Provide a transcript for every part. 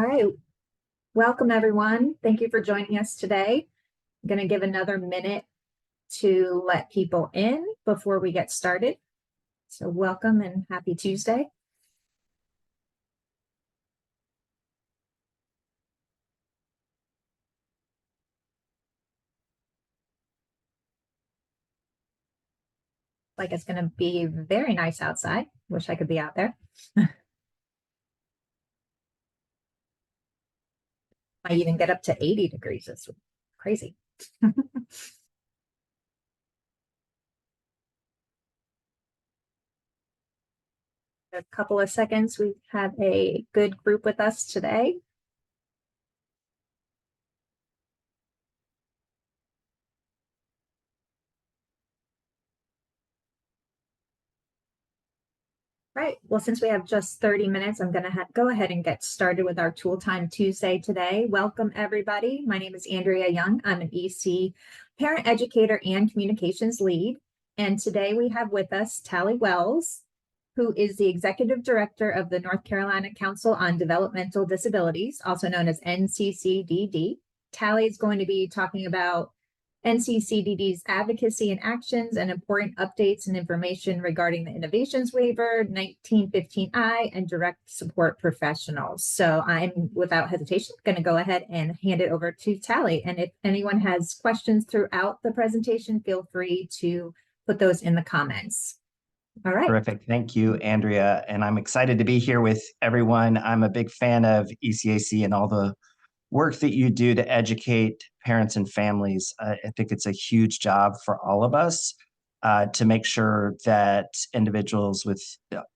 All right, welcome everyone. Thank you for joining us today. I'm going to give another minute to let people in before we get started. So welcome and happy Tuesday. Like it's going to be very nice outside. Wish I could be out there. Might even get up to 80 degrees. It's crazy. A couple of seconds. We have a good group with us today. Right. Well, since we have just 30 minutes, I'm going to go ahead and get started with our Tool Time Tuesday today. Welcome, everybody. My name is Andrea Young. I'm an EC parent educator and communications lead. And today we have with us Tally Wells, who is the executive director of the North Carolina Council on Developmental Disabilities, also known as NCCDD. Tally is going to be talking about NCCDD's advocacy and actions and important updates and information regarding the Innovations Waiver, 1915I, and direct support professionals. So I'm, without hesitation, going to go ahead and hand it over to Tally. And if anyone has questions throughout the presentation, feel free to put those in the comments. All right. Terrific. Thank you, Andrea. And I'm excited to be here with everyone. I'm a big fan of ECAC and all the work that you do to educate parents and families. I think it's a huge job for all of us to make sure that individuals with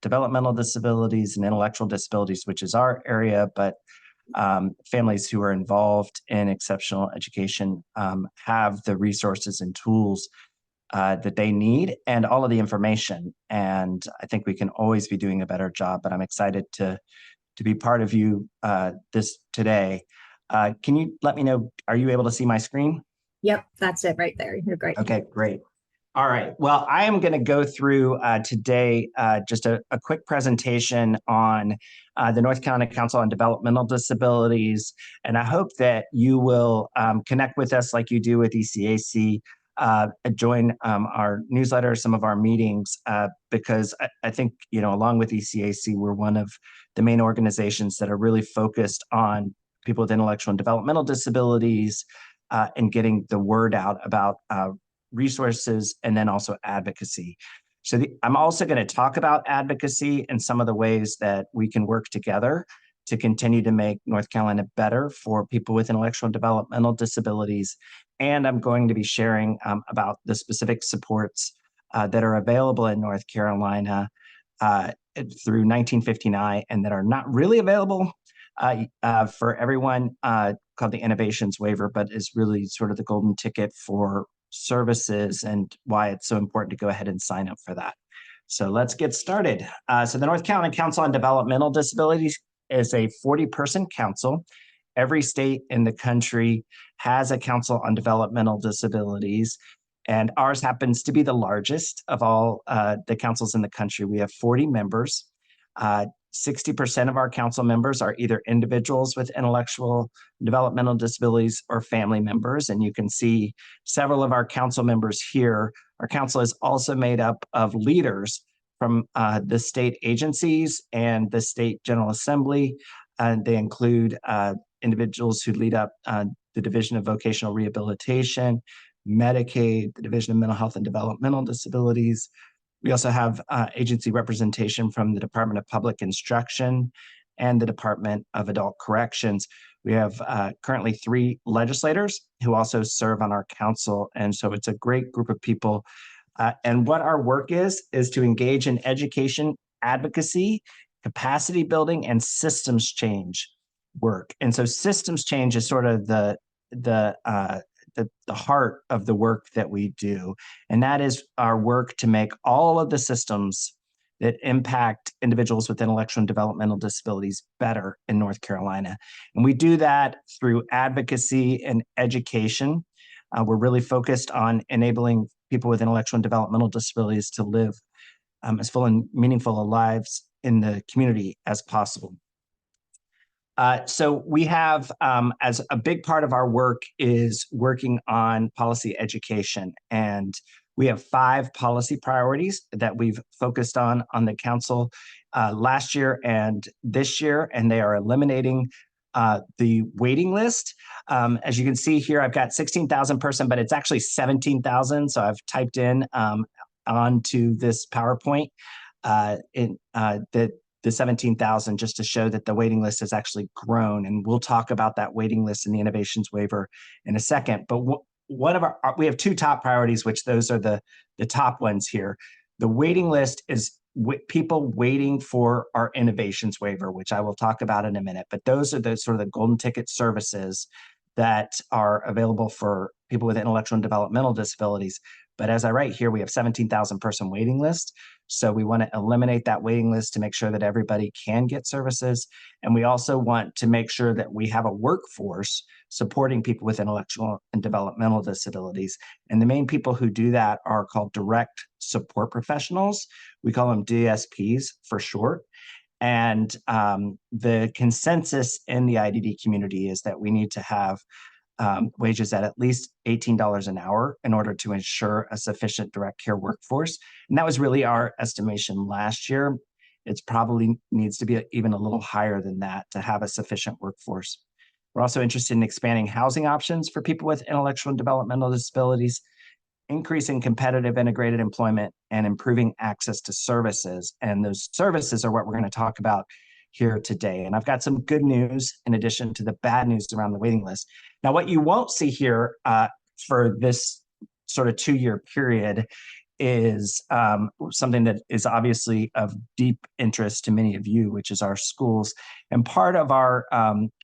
developmental disabilities and intellectual disabilities, which is our area, but families who are involved in exceptional education have the resources and tools that they need and all of the information. And I think we can always be doing a better job, but I'm excited to be part of you this today. Can you let me know, are you able to see my screen? Yep, that's it right there. You're great. Okay, great. All right. Well, I am going to go through today just a quick presentation on the North Carolina Council on Developmental Disabilities. And I hope that you will connect with us like you do with ECAC, join our newsletter, some of our meetings, because I think, you know, along with ECAC, we're one of the main organizations that are really focused on people with intellectual and developmental disabilities and getting the word out about resources and then also advocacy. So I'm also going to talk about advocacy and some of the ways that we can work together to continue to make North Carolina better for people with intellectual and developmental disabilities. And I'm going to be sharing about the specific supports that are available in North Carolina through 1915I and that are not really available for everyone, called the Innovations Waiver, but is really sort of the golden ticket for services and why it's so important to go ahead and sign up for that. So let's get started. So the North Carolina Council on Developmental Disabilities is a 40-person council. Every state in the country has a council on developmental disabilities, and ours happens to be the largest of all the councils in the country. We have 40 members. 60% of our council members are either individuals with intellectual developmental disabilities or family members. And you can see several of our council members here. Our council is also made up of leaders from the state agencies and the state General Assembly. And they include individuals who lead up the Division of Vocational Rehabilitation, Medicaid, the Division of Mental Health and Developmental Disabilities. We also have agency representation from the Department of Public Instruction and the Department of Adult Corrections. We have currently 3 legislators who also serve on our council. And so it's a great group of people. And what our work is to engage in education, advocacy, capacity building, and systems change work. And so systems change is sort of the heart of the work that we do. And that is our work to make all of the systems that impact individuals with intellectual and developmental disabilities better in North Carolina. And we do that through advocacy and education. We're really focused on enabling people with intellectual and developmental disabilities to live as full and meaningful lives in the community as possible. So we have, as a big part of our work is working on policy education. And we have 5 policy priorities that we've focused on the council last year and this year, and they are eliminating the waiting list. As you can see here, I've got 16,000 person, but it's actually 17,000. So I've typed in onto this PowerPoint the 17,000 just to show that the waiting list has actually grown. And we'll talk about that waiting list in the Innovations Waiver in a second. But one of we have 2 top priorities, which those are the top ones here. The waiting list is people waiting for our Innovations Waiver, which I will talk about in a minute. But those are the sort of the golden ticket services that are available for people with intellectual and developmental disabilities. But as I write here, we have 17,000 person waiting list. So we want to eliminate that waiting list to make sure that everybody can get services. And we also want to make sure that we have a workforce supporting people with intellectual and developmental disabilities. And the main people who do that are called direct support professionals. We call them DSPs for short. And the consensus in the IDD community is that we need to have wages at least $18 an hour in order to ensure a sufficient direct care workforce. And that was really our estimation last year. It's probably needs to be even a little higher than that to have a sufficient workforce. We're also interested in expanding housing options for people with intellectual and developmental disabilities, increasing competitive integrated employment, and improving access to services. And those services are what we're going to talk about here today. And I've got some good news in addition to the bad news around the waiting list. Now, what you won't see here for this sort of 2-year period is something that is obviously of deep interest to many of you, which is our schools. And part of our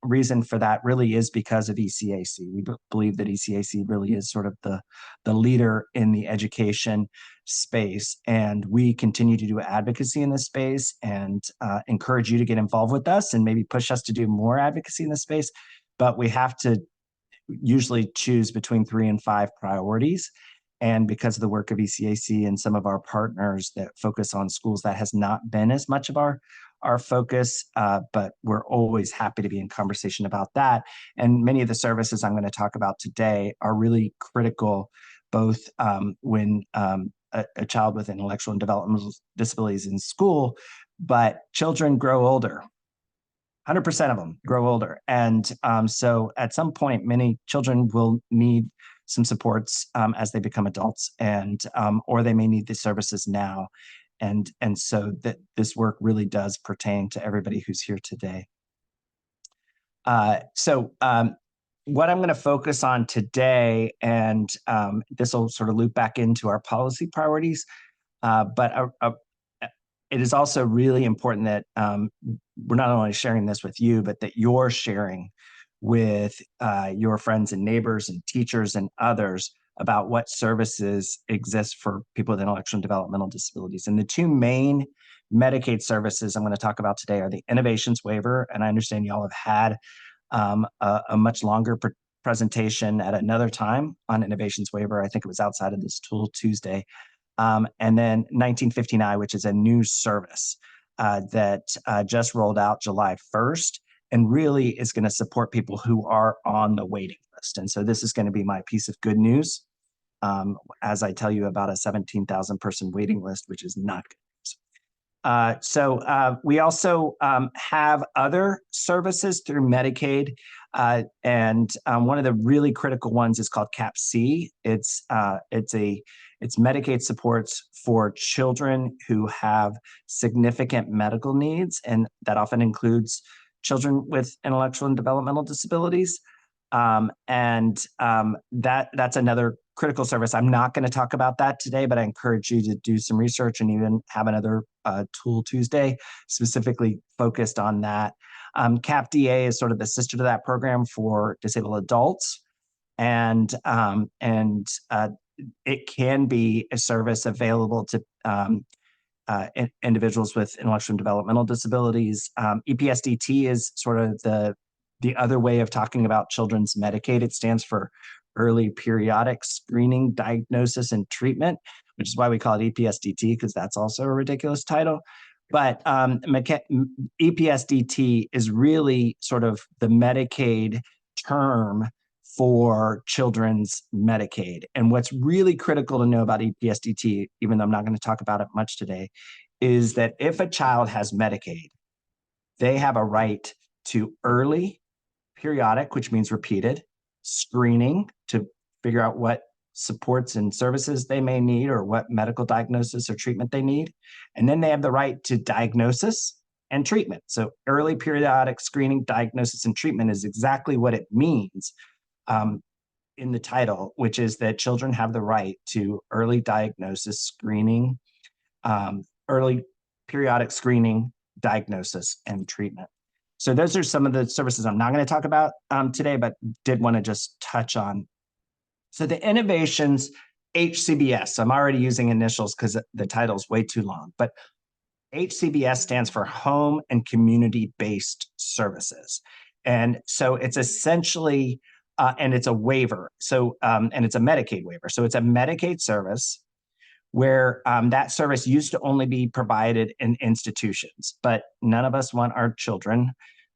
reason for that really is because of ECAC. We believe that ECAC really is sort of the leader in the education space. And we continue to do advocacy in this space and encourage you to get involved with us and maybe push us to do more advocacy in this space. But we have to usually choose between 3 and 5 priorities. And because of the work of ECAC and some of our partners that focus on schools, that has not been as much of our focus, but we're always happy to be in conversation about that. And many of the services I'm going to talk about today are really critical, both when a child with intellectual and developmental disabilities in school, but children grow older. 100% of them grow older. And so at some point, many children will need some supports as they become adults, and or they may need the services now. And so that this work really does pertain to everybody who's here today. What I'm going to focus on today, and this will sort of loop back into our policy priorities, but it is also really important that we're not only sharing this with you, but that you're sharing with your friends and neighbors and teachers and others about what services exist for people with intellectual and developmental disabilities. And the 2 main Medicaid services I'm going to talk about today are the Innovations Waiver, and I understand y'all have had a much longer presentation at another time on Innovations Waiver. I think it was outside of this Tool Tuesday. And then 1959, which is a new service that just rolled out July 1st and really is going to support people who are on the waiting list. And so this is going to be my piece of good news as I tell you about a 17,000 person waiting list, which is not good news. We also have other services through Medicaid. And one of the really critical ones is called CAP-C. It's Medicaid supports for children who have significant medical needs, and that often includes children with intellectual and developmental disabilities. That's another critical service. I'm not going to talk about that today, but I encourage you to do some research and even have another Tool Tuesday specifically focused on that. CAP-DA is sort of the sister to that program for disabled adults. And it can be a service available to individuals with intellectual and developmental disabilities. EPSDT is sort of the other way of talking about children's Medicaid. It stands for Early Periodic Screening, Diagnosis, and Treatment, which is why we call it EPSDT, because that's also a ridiculous title. But EPSDT is really sort of the Medicaid term for children's Medicaid. And what's really critical to know about EPSDT, even though I'm not going to talk about it much today, is that if a child has Medicaid, they have a right to early, periodic, which means repeated, screening to figure out what supports and services they may need or what medical diagnosis or treatment they need. And then they have the right to diagnosis and treatment. So early periodic screening, diagnosis, and treatment is exactly what it means in the title, which is that children have the right to early diagnosis, screening, early periodic screening, diagnosis, and treatment. So those are some of the services I'm not going to talk about today, but did want to just touch on. So the Innovations HCBS, I'm already using initials because the title is way too long, but HCBS stands for Home and Community-Based Services. And so it's essentially, and it's a waiver. So, and it's a Medicaid waiver. So it's a Medicaid service where that service used to only be provided in institutions, but none of us want our children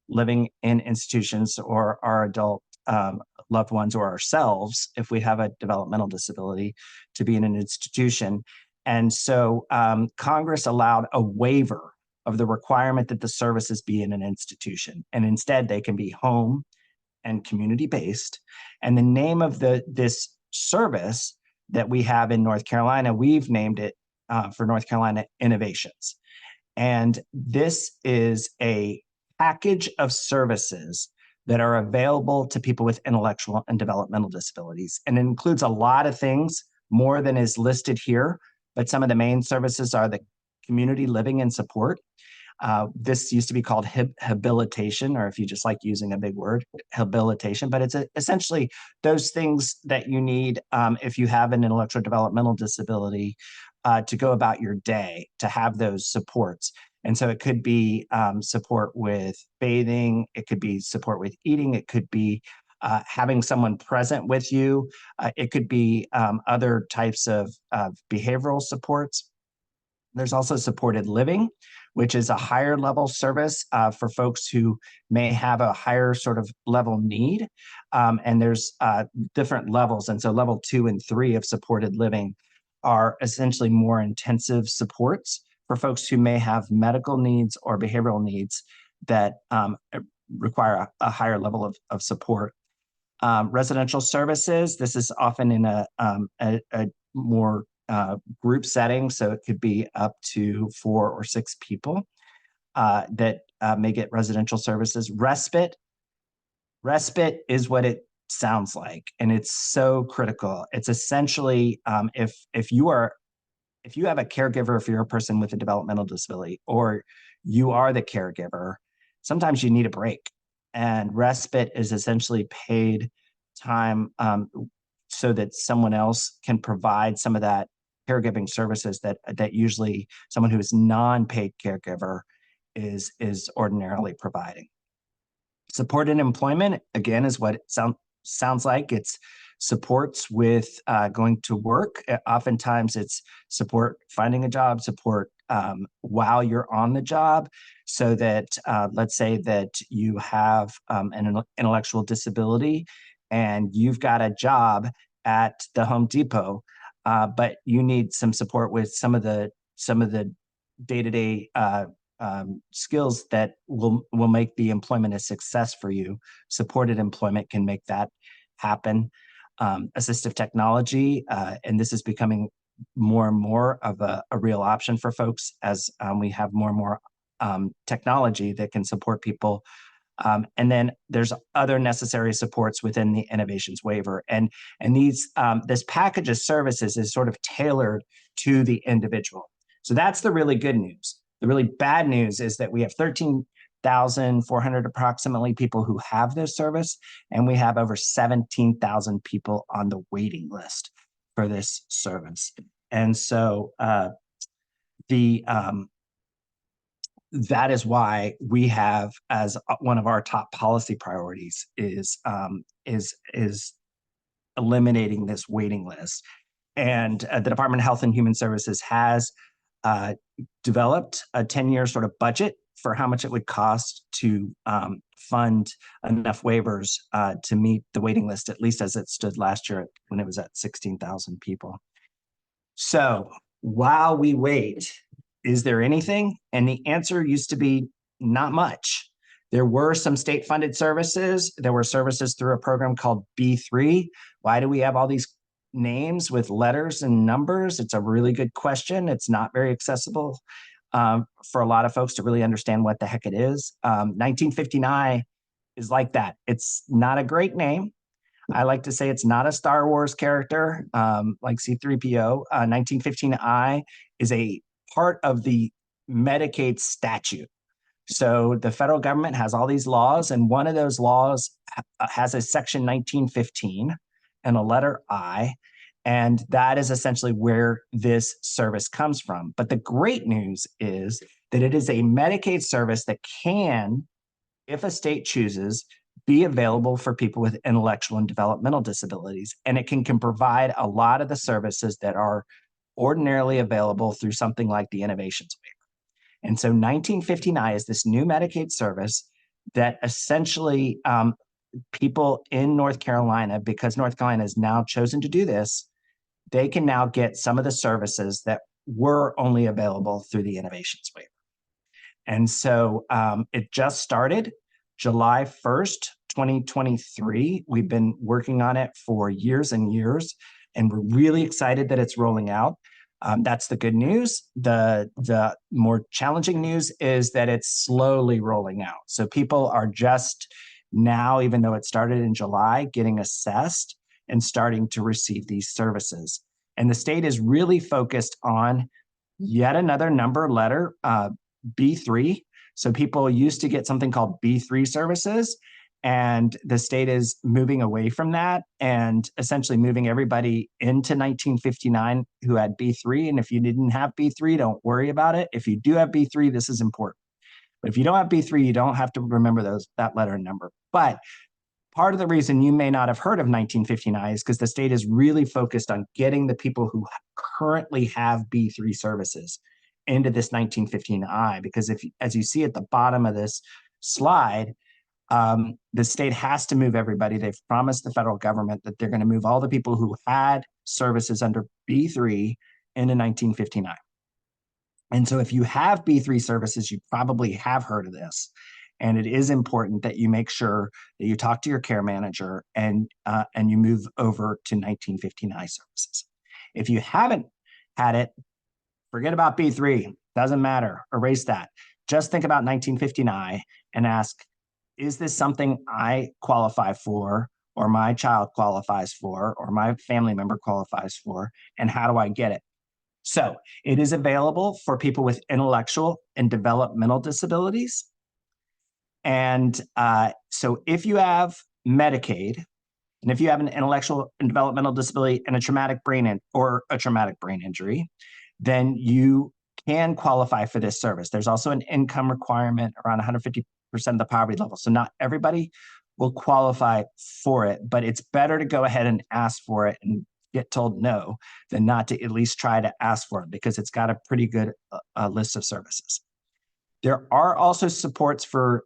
living in institutions or our adult loved ones or ourselves, if we have a developmental disability, to be in an institution. And so Congress allowed a waiver of the requirement that the services be in an institution. And instead, they can be home and community-based. And the name of this service that we have in North Carolina, we've named it for North Carolina Innovations. And this is a package of services that are available to people with intellectual and developmental disabilities. And it includes a lot of things, more than is listed here, but some of the main services are the community living and support. This used to be called habilitation, or if you just like using a big word, habilitation, but it's essentially those things that you need if you have an intellectual developmental disability to go about your day, to have those supports. And so it could be support with bathing, it could be support with eating, it could be having someone present with you, it could be other types of behavioral supports. There's also supported living, which is a higher level service for folks who may have a higher sort of level need. And there's different levels. And so level 2 and 3 of supported living are essentially more intensive supports for folks who may have medical needs or behavioral needs that require a higher level of support. Residential services, this is often in a more group setting, so it could be up to 4 or 6 people that may get residential services. Respite is what it sounds like, and it's so critical. It's essentially if you have a caregiver for your person with a developmental disability, or you are the caregiver, sometimes you need a break. And respite is essentially paid time so that someone else can provide some of that caregiving services that usually someone who is non-paid caregiver is ordinarily providing. Supported employment, again, is what it sounds like. It's supports with going to work. Oftentimes it's support finding a job, support while you're on the job, so that let's say that you have an intellectual disability and you've got a job at the Home Depot, but you need some support with some of the day-to-day skills that will make the employment a success for you. Supported employment can make that happen. Assistive technology, and this is becoming more and more of a real option for folks as we have more and more technology that can support people. And then there's other necessary supports within the Innovations Waiver. And this package of services is sort of tailored to the individual. So that's the really good news. The really bad news is that we have 13,400 approximately people who have this service, and we have over 17,000 people on the waiting list for this service. And so that is why we have as one of our top policy priorities is eliminating this waiting list. And the Department of Health and Human Services has developed a 10-year sort of budget for how much it would cost to fund enough waivers to meet the waiting list, at least as it stood last year when it was at 16,000 people. So while we wait, is there anything? And the answer used to be not much. There were some state-funded services. There were services through a program called B3. Why do we have all these names with letters and numbers? It's a really good question. It's not very accessible for a lot of folks to really understand what the heck it is. 1959 is like that. It's not a great name. I like to say it's not a Star Wars character like C-3PO. 1915I is a part of the Medicaid statute. So the federal government has all these laws, and one of those laws has a section 1915 and a letter I, and that is essentially where this service comes from. But the great news is that it is a Medicaid service that can, if a state chooses, be available for people with intellectual and developmental disabilities. And it can provide a lot of the services that are ordinarily available through something like the Innovations Waiver. And so 1959 is this new Medicaid service that essentially people in North Carolina, because North Carolina has now chosen to do this, they can now get some of the services that were only available through the Innovations Waiver. And so it just started July 1st, 2023. We've been working on it for years and years, and we're really excited that it's rolling out. That's the good news. The more challenging news is that it's slowly rolling out. So people are just now, even though it started in July, getting assessed and starting to receive these services. And the state is really focused on yet another number letter, B3. So people used to get something called B3 services, and the state is moving away from that and essentially moving everybody into 1959 who had B3. And if you didn't have B3, don't worry about it. If you do have B3, this is important. But if you don't have B3, you don't have to remember that letter and number. But part of the reason you may not have heard of 1959 is because the state is really focused on getting the people who currently have B3 services into this 1915I, because as you see at the bottom of this slide, the state has to move everybody. They've promised the federal government that they're going to move all the people who had services under B3 into 1959. And so if you have B3 services, you probably have heard of this. And it is important that you make sure that you talk to your care manager and you move over to 1959 services. If you haven't had it, forget about B3. Doesn't matter. Erase that. Just think about 1959 and ask, is this something I qualify for, or my child qualifies for, or my family member qualifies for, and how do I get it? So it is available for people with intellectual and developmental disabilities. And so if you have Medicaid, and if you have an intellectual and developmental disability and a traumatic brain injury, then you can qualify for this service. There's also an income requirement around 150% of the poverty level. So not everybody will qualify for it, but it's better to go ahead and ask for it and get told no than not to at least try to ask for it, because it's got a pretty good list of services. There are also supports for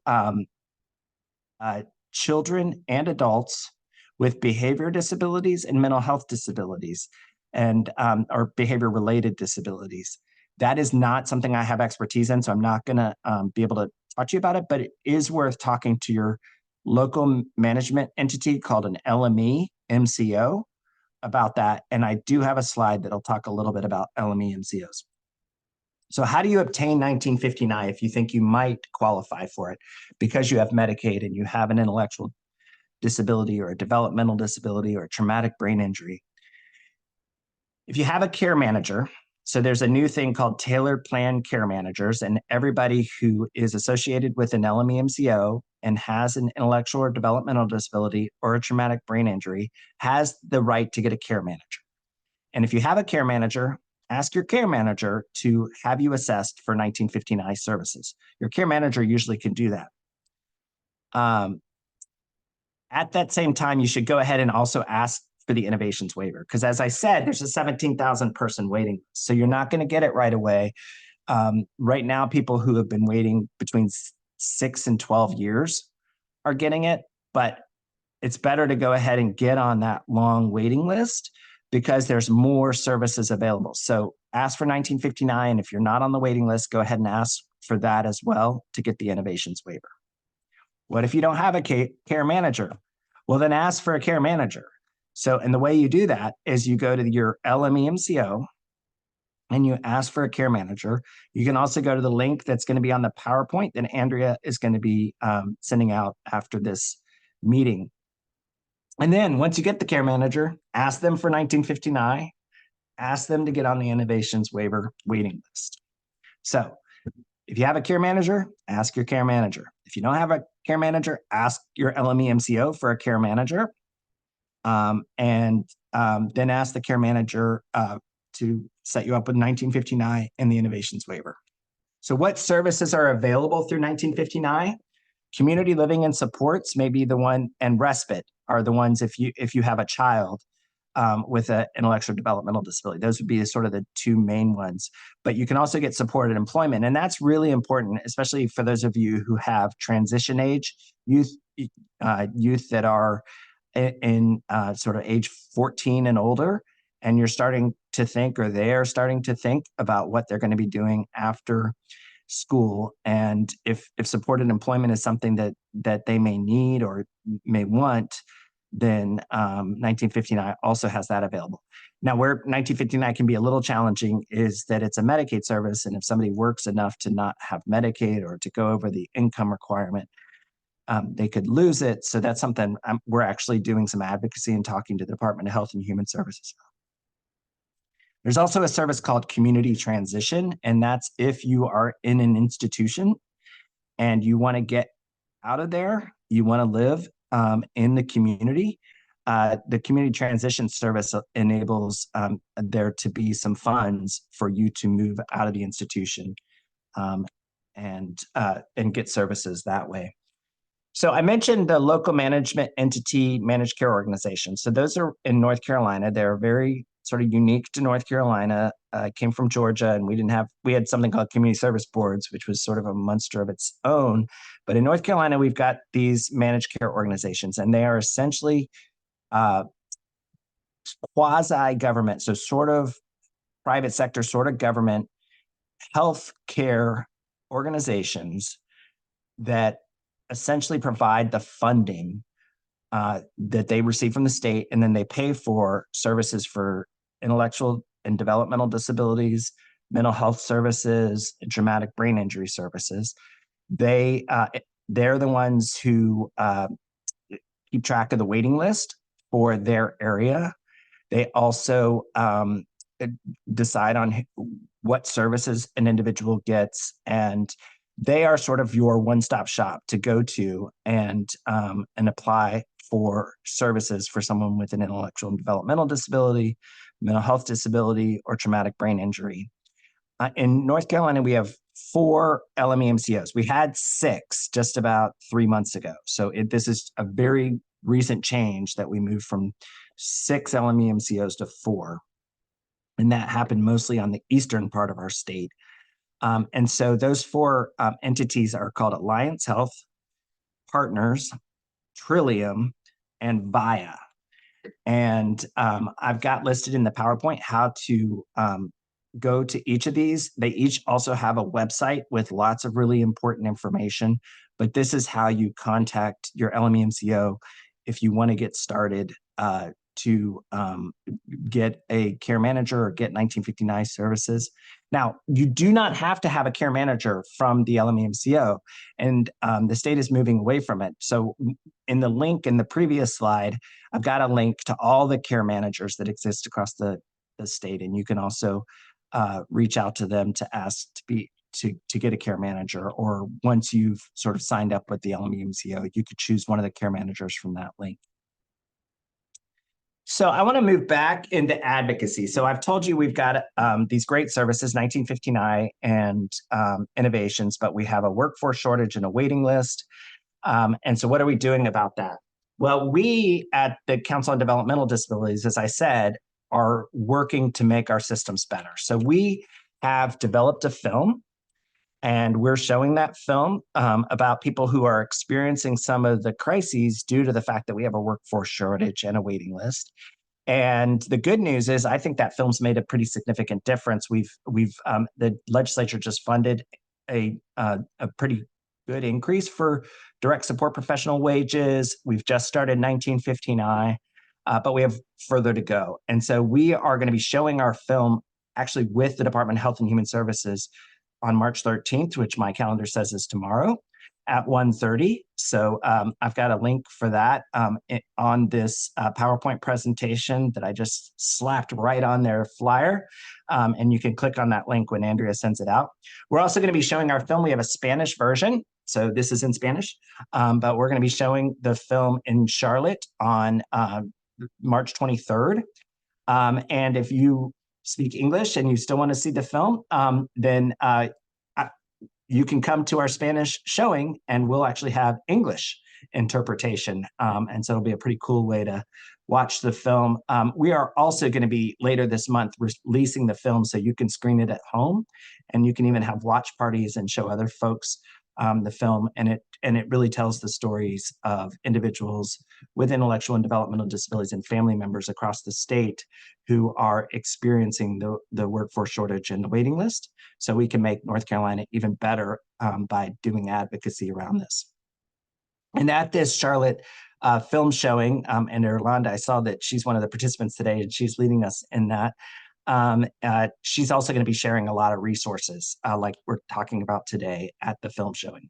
children and adults with behavior disabilities and mental health disabilities and or behavior related disabilities. That is not something I have expertise in, so I'm not going to be able to talk to you about it, but it is worth talking to your local management entity called an LME MCO about that. And I do have a slide that'll talk a little bit about LME MCOs. So how do you obtain 1959 if you think you might qualify for it because you have Medicaid and you have an intellectual disability or a developmental disability or a traumatic brain injury? If you have a care manager, so there's a new thing called tailored plan care managers, and everybody who is associated with an LME-MCO and has an intellectual or developmental disability or a traumatic brain injury has the right to get a care manager. And if you have a care manager, ask your care manager to have you assessed for 1959 services. Your care manager usually can do that. At that same time, you should go ahead and also ask for the Innovations Waiver. Because as I said, there's a 17,000 person waiting list. So you're not going to get it right away. Right now, people who have been waiting between 6 and 12 years are getting it, but it's better to go ahead and get on that long waiting list because there's more services available. So ask for 1959. If you're not on the waiting list, go ahead and ask for that as well to get the Innovations Waiver. What if you don't have a care manager? Well, then ask for a care manager. So, and the way you do that is you go to your LMEMCO and you ask for a care manager. You can also go to the link that's going to be on the PowerPoint that Andrea is going to be sending out after this meeting. And then once you get the care manager, ask them for 1959, ask them to get on the Innovations Waiver waiting list. So if you have a care manager, ask your care manager. If you don't have a care manager, ask your LMEMCO for a care manager. And then ask the care manager to set you up with 1959 and the Innovations Waiver. So what services are available through 1959? Community living and supports may be the one, and respite are the ones if you have a child with an intellectual developmental disability. Those would be sort of the two main ones. But you can also get supported employment, and that's really important, especially for those of you who have transition age youth that are in sort of age 14 and older, and you're starting to think, or they're starting to think about what they're going to be doing after school. And if supported employment is something that they may need or may want, then 1959 also has that available. Now, where 1959 can be a little challenging is that it's a Medicaid service, and if somebody works enough to not have Medicaid or to go over the income requirement, they could lose it. So that's something we're actually doing some advocacy and talking to the Department of Health and Human Services. There's also a service called Community Transition, and that's if you are in an institution and you want to get out of there, you want to live in the community. The Community Transition Service enables there to be some funds for you to move out of the institution and get services that way. So I mentioned the local management entity managed care organization. So those are in North Carolina. They're very sort of unique to North Carolina. Came from Georgia, and we had something called community service boards, which was sort of a monster of its own. But in North Carolina, we've got these managed care organizations, and they are essentially quasi-government, so sort of private sector, sort of government health care organizations that essentially provide the funding that they receive from the state, and then they pay for services for intellectual and developmental disabilities, mental health services, and traumatic brain injury services. They're the ones who keep track of the waiting list for their area. They also decide on what services an individual gets, and they are sort of your one-stop shop to go to and apply for services for someone with an intellectual and developmental disability, mental health disability, or traumatic brain injury. In North Carolina, we have 4 LMEMCOs. We had 6 just about 3 months ago. So this is a very recent change that we moved from 6 LMEMCOs to 4. And that happened mostly on the eastern part of our state. And so those 4 entities are called Alliance Health, Partners, Trillium, and VIA. And I've got listed in the PowerPoint how to go to each of these. They each also have a website with lots of really important information, but this is how you contact your LMEMCO if you want to get started to get a care manager or get 1959 services. Now, you do not have to have a care manager from the LMEMCO, and the state is moving away from it. So in the link in the previous slide, I've got a link to all the care managers that exist across the state, and you can also reach out to them to ask to get a care manager, or once you've sort of signed up with the LMEMCO, you could choose one of the care managers from that link. So I want to move back into advocacy. So I've told you we've got these great services, 1959 and Innovations, but we have a workforce shortage and a waiting list. And so what are we doing about that? Well, we at the Council on Developmental Disabilities, as I said, are working to make our systems better. So we have developed a film, and we're showing that film about people who are experiencing some of the crises due to the fact that we have a workforce shortage and a waiting list. And the good news is, I think that film's made a pretty significant difference. The legislature just funded a pretty good increase for direct support professional wages. We've just started 1915I, but we have further to go. And so we are going to be showing our film actually with the Department of Health and Human Services on March 13th, which my calendar says is tomorrow at 1:30. So I've got a link for that on this PowerPoint presentation that I just slapped right on their flyer. And you can click on that link when Andrea sends it out. We're also going to be showing our film. We have a Spanish version. So this is in Spanish, but we're going to be showing the film in Charlotte on March 23rd. And if you speak English and you still want to see the film, then you can come to our Spanish showing and we'll actually have English interpretation. And so it'll be a pretty cool way to watch the film. We are also going to be later this month releasing the film so you can screen it at home, and you can even have watch parties and show other folks the film. And it really tells the stories of individuals with intellectual and developmental disabilities and family members across the state who are experiencing the workforce shortage and the waiting list. So we can make North Carolina even better by doing advocacy around this. And at this Charlotte film showing, and Irlanda, I saw that she's one of the participants today, and she's leading us in that. She's also going to be sharing a lot of resources like we're talking about today at the film showing.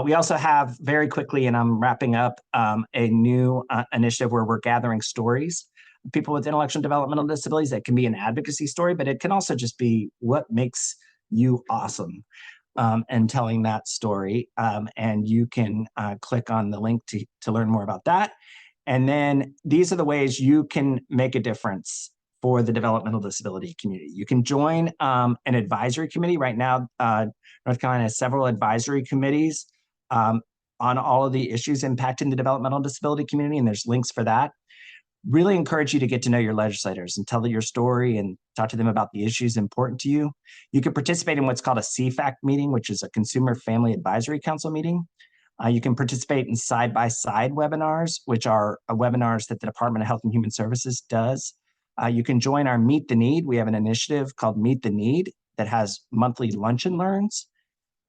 We also have, very quickly, and I'm wrapping up, a new initiative where we're gathering stories of people with intellectual and developmental disabilities. That can be an advocacy story, but it can also just be what makes you awesome, and telling that story. And you can click on the link to learn more about that. And then these are the ways you can make a difference for the developmental disability community. You can join an advisory committee. Right now, North Carolina has several advisory committees on all of the issues impacting the developmental disability community, and there's links for that. Really encourage you to get to know your legislators and tell your story and talk to them about the issues important to you. You can participate in what's called a CFAC meeting, which is a Consumer Family Advisory Council meeting. You can participate in side-by-side webinars, which are webinars that the Department of Health and Human Services does. You can join our Meet the Need. We have an initiative called Meet the Need that has monthly lunch and learns.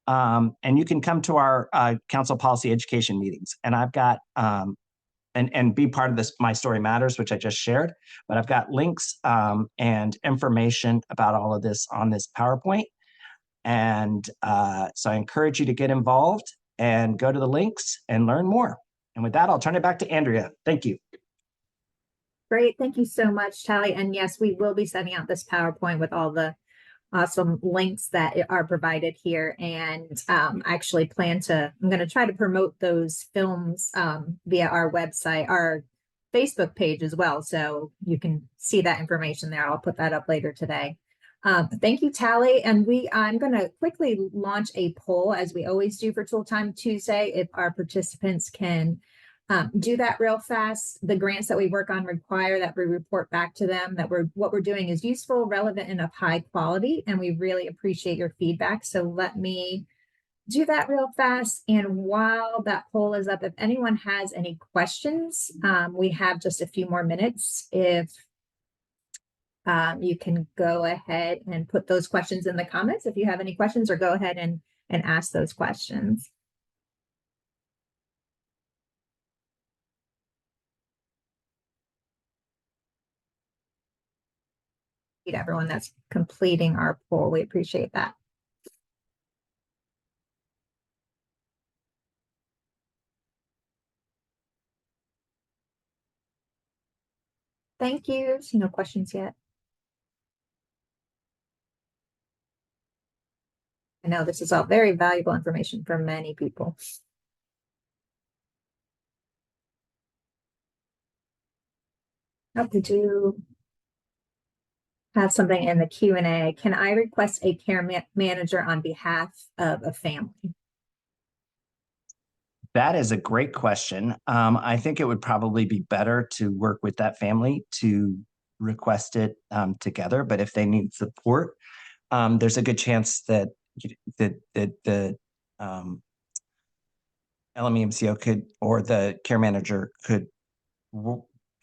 And you can come to our council policy education meetings. And I've got, and be part of this My Story Matters, which I just shared, but I've got links and information about all of this on this PowerPoint. And so I encourage you to get involved and go to the links and learn more. And with that, I'll turn it back to Andrea. Thank you. Great. Thank you so much, Tally. And yes, we will be sending out this PowerPoint with all the awesome links that are provided here. And I actually I'm going to try to promote those films via our website, our Facebook page as well. So you can see that information there. I'll put that up later today. Thank you, Tally. And I'm going to quickly launch a poll, as we always do for Tool Time Tuesday, if our participants can do that real fast. The grants that we work on require that we report back to them that what we're doing is useful, relevant, and of high quality, and we really appreciate your feedback. So let me do that real fast. And while that poll is up, if anyone has any questions, we have just a few more minutes. If you can go ahead and put those questions in the comments if you have any questions, or go ahead and ask those questions. Everyone that's completing our poll, we appreciate that. Thank you. See no questions yet. I know this is all very valuable information for many people. Oh, we do have something in the Q&A. Can I request a care manager on behalf of a family? That is a great question. I think it would probably be better to work with that family to request it together. But if they need support, there's a good chance that the LMEMCO could, or the care manager could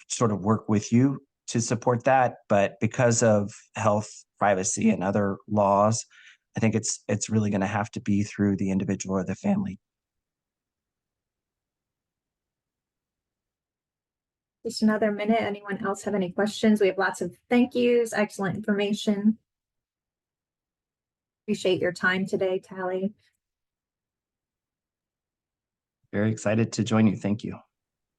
sort of work with you to support that. But because of health, privacy, and other laws, I think it's really going to have to be through the individual or the family. Just another minute. Anyone else have any questions? We have lots of thank yous, excellent information. Appreciate your time today, Tally. Very excited to join you. Thank you.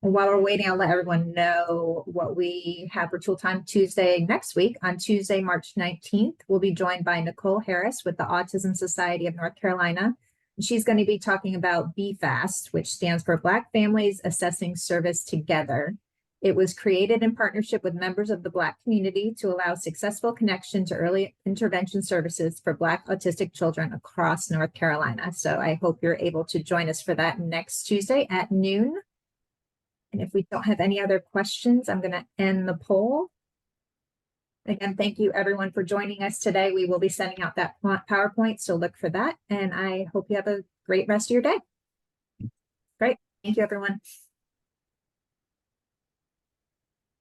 While we're waiting, I'll let everyone know what we have for Tool Time Tuesday next week. On Tuesday, March 19th, we'll be joined by Nicole Harris with the Autism Society of North Carolina. She's going to be talking about BFAST, which stands for Black Families Assessing Service Together. It was created in partnership with members of the Black community to allow successful connection to early intervention services for Black autistic children across North Carolina. So I hope you're able to join us for that next Tuesday at noon. And if we don't have any other questions, I'm going to end the poll. Again, thank you everyone for joining us today. We will be sending out that PowerPoint, so look for that. And I hope you have a great rest of your day. Great. Thank you, everyone.